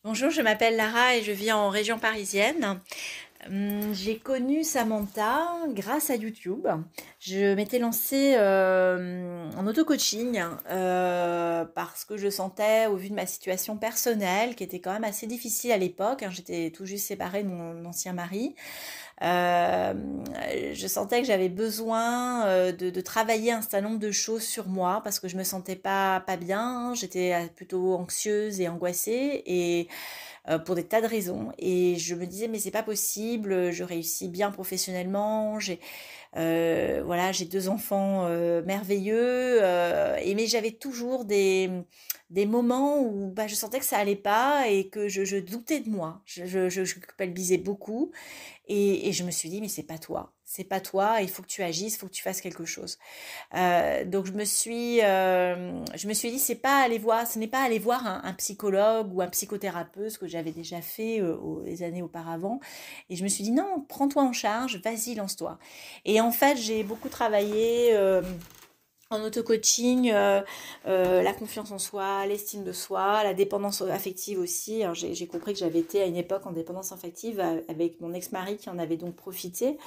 Bonjour, je m'appelle Lara et je vis en région parisienne. J'ai connu Samantha grâce à YouTube. Je m'étais lancée en auto-coaching parce que je sentais, au vu de ma situation personnelle, qui était quand même assez difficile à l'époque, hein, j'étais tout juste séparée de mon ancien mari, euh, je sentais que j'avais besoin de travailler un certain nombre de choses sur moi parce que je me sentais pas bien, j'étais plutôt anxieuse et angoissée et pour des tas de raisons. Et je me disais, mais c'est pas possible, je réussis bien professionnellement, voilà, j'ai deux enfants merveilleux, et mais j'avais toujours des moments où bah, je sentais que ça allait pas et que je doutais de moi. Je culpabilisais beaucoup et je me suis dit, mais c'est pas toi, il faut que tu agisses, il faut que tu fasses quelque chose. Donc je me suis dit, ce n'est pas aller voir un psychologue ou un psychothérapeute, ce que j'avais déjà fait les années auparavant. Et je me suis dit, non, prends-toi en charge, vas-y, lance-toi. Et en fait, j'ai beaucoup travaillé en auto-coaching, la confiance en soi, l'estime de soi, la dépendance affective aussi. Alors j'ai compris que j'avais été à une époque en dépendance affective avec mon ex-mari qui en avait donc profité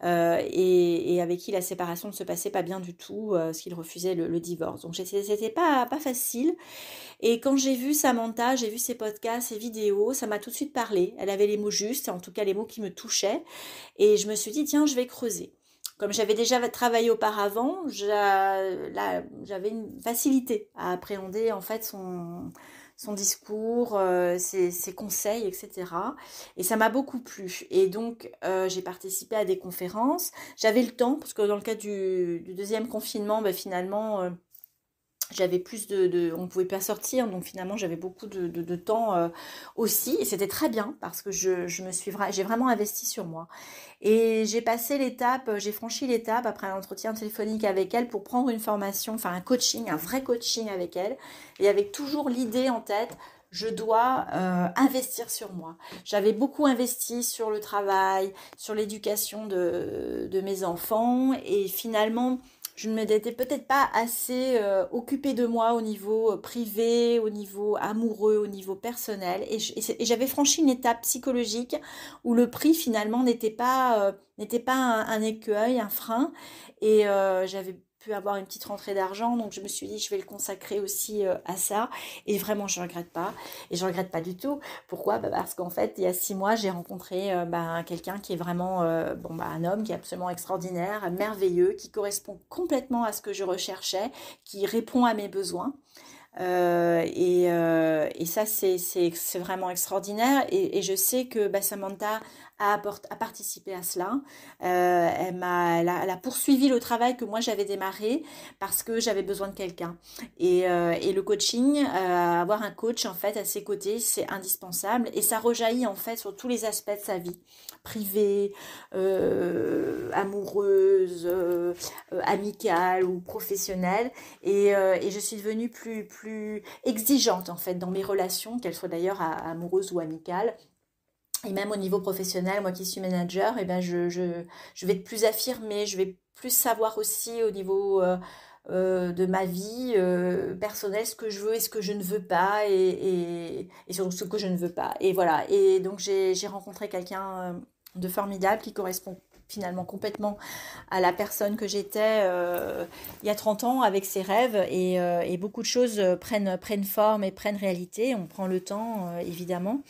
et avec qui la séparation ne se passait pas bien du tout, parce qu'il refusait le divorce. Donc c'était pas facile. Et quand j'ai vu Samantha, j'ai vu ses podcasts, ses vidéos, ça m'a tout de suite parlé. Elle avait les mots justes, en tout cas les mots qui me touchaient. Et je me suis dit, tiens, je vais creuser. Comme j'avais déjà travaillé auparavant, j'avais une facilité à appréhender en fait son discours, ses conseils, etc. Et ça m'a beaucoup plu. Et donc, j'ai participé à des conférences. J'avais le temps, parce que dans le cadre du deuxième confinement, ben, finalement, j'avais plus on pouvait pas sortir, donc finalement j'avais beaucoup de temps aussi, et c'était très bien parce que j'ai vraiment investi sur moi. Et j'ai franchi l'étape après un entretien téléphonique avec elle pour prendre une formation, enfin un coaching, un vrai coaching avec elle, et avec toujours l'idée en tête, je dois investir sur moi. J'avais beaucoup investi sur le travail, sur l'éducation de mes enfants, et finalement, je ne m'étais peut-être pas assez occupée de moi au niveau privé, au niveau amoureux, au niveau personnel, et j'avais franchi une étape psychologique où le prix finalement n'était pas un écueil, un frein, et j'avais pu avoir une petite rentrée d'argent, donc je me suis dit je vais le consacrer aussi à ça, et vraiment je regrette pas, et je regrette pas du tout. Pourquoi? Bah, parce qu'en fait il y a 6 mois j'ai rencontré bah, quelqu'un qui est vraiment bon, bah, un homme qui est absolument extraordinaire, merveilleux, qui correspond complètement à ce que je recherchais, qui répond à mes besoins. Et ça, c'est vraiment extraordinaire. Et je sais que bah, Samantha a participé à cela. Elle a poursuivi le travail que moi j'avais démarré parce que j'avais besoin de quelqu'un. Et le coaching, avoir un coach en fait à ses côtés, c'est indispensable. Et ça rejaillit en fait sur tous les aspects de sa vie, privée, amoureuse, amicale ou professionnelle. Et je suis devenue plus exigeante en fait dans mes relations, qu'elles soient d'ailleurs amoureuses ou amicales. Et même au niveau professionnel, moi qui suis manager, eh ben je vais être plus affirmée, je vais plus savoir aussi au niveau de ma vie personnelle ce que je veux et ce que je ne veux pas, et surtout ce que je ne veux pas. Et voilà. Et donc j'ai rencontré quelqu'un de formidable qui correspond finalement complètement à la personne que j'étais il y a 30 ans avec ses rêves, et beaucoup de choses prennent forme et prennent réalité. On prend le temps, évidemment.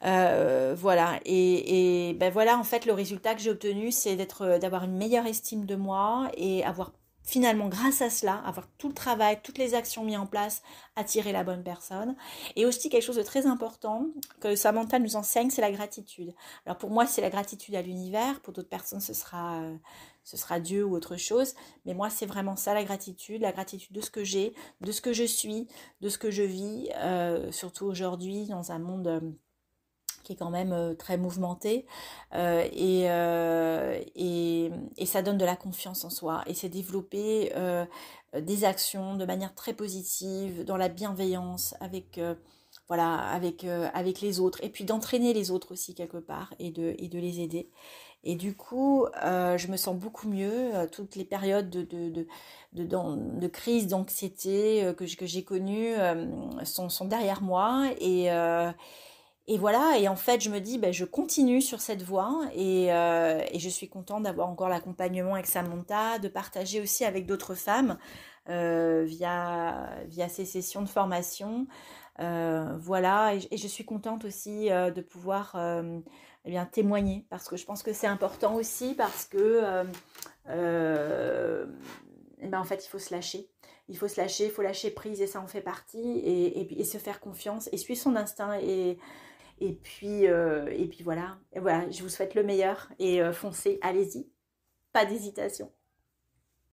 Voilà. Et ben voilà, en fait, le résultat que j'ai obtenu, c'est d'avoir une meilleure estime de moi et avoir finalement, grâce à cela, avoir tout le travail, toutes les actions mises en place, attirer la bonne personne. Et aussi quelque chose de très important que Samantha nous enseigne, c'est la gratitude. Alors pour moi, c'est la gratitude à l'univers. Pour d'autres personnes, ce sera Dieu ou autre chose. Mais moi, c'est vraiment ça, la gratitude de ce que j'ai, de ce que je suis, de ce que je vis, surtout aujourd'hui dans un monde qui est quand même très mouvementé, et ça donne de la confiance en soi, et c'est développer des actions de manière très positive, dans la bienveillance voilà, avec les autres, et puis d'entraîner les autres aussi quelque part, et de les aider. Et du coup, je me sens beaucoup mieux. Toutes les périodes de crise, d'anxiété que j'ai connues sont derrière moi, Et voilà, et en fait, je me dis, ben, je continue sur cette voie et je suis contente d'avoir encore l'accompagnement avec Samantha, de partager aussi avec d'autres femmes via ces sessions de formation. Voilà, et je suis contente aussi de pouvoir eh bien, témoigner parce que je pense que c'est important aussi parce que euh, eh ben, en fait, il faut se lâcher. Il faut se lâcher, il faut lâcher prise et ça en fait partie et se faire confiance et suivre son instinct et puis voilà. Et voilà, je vous souhaite le meilleur et foncez, allez-y, pas d'hésitation.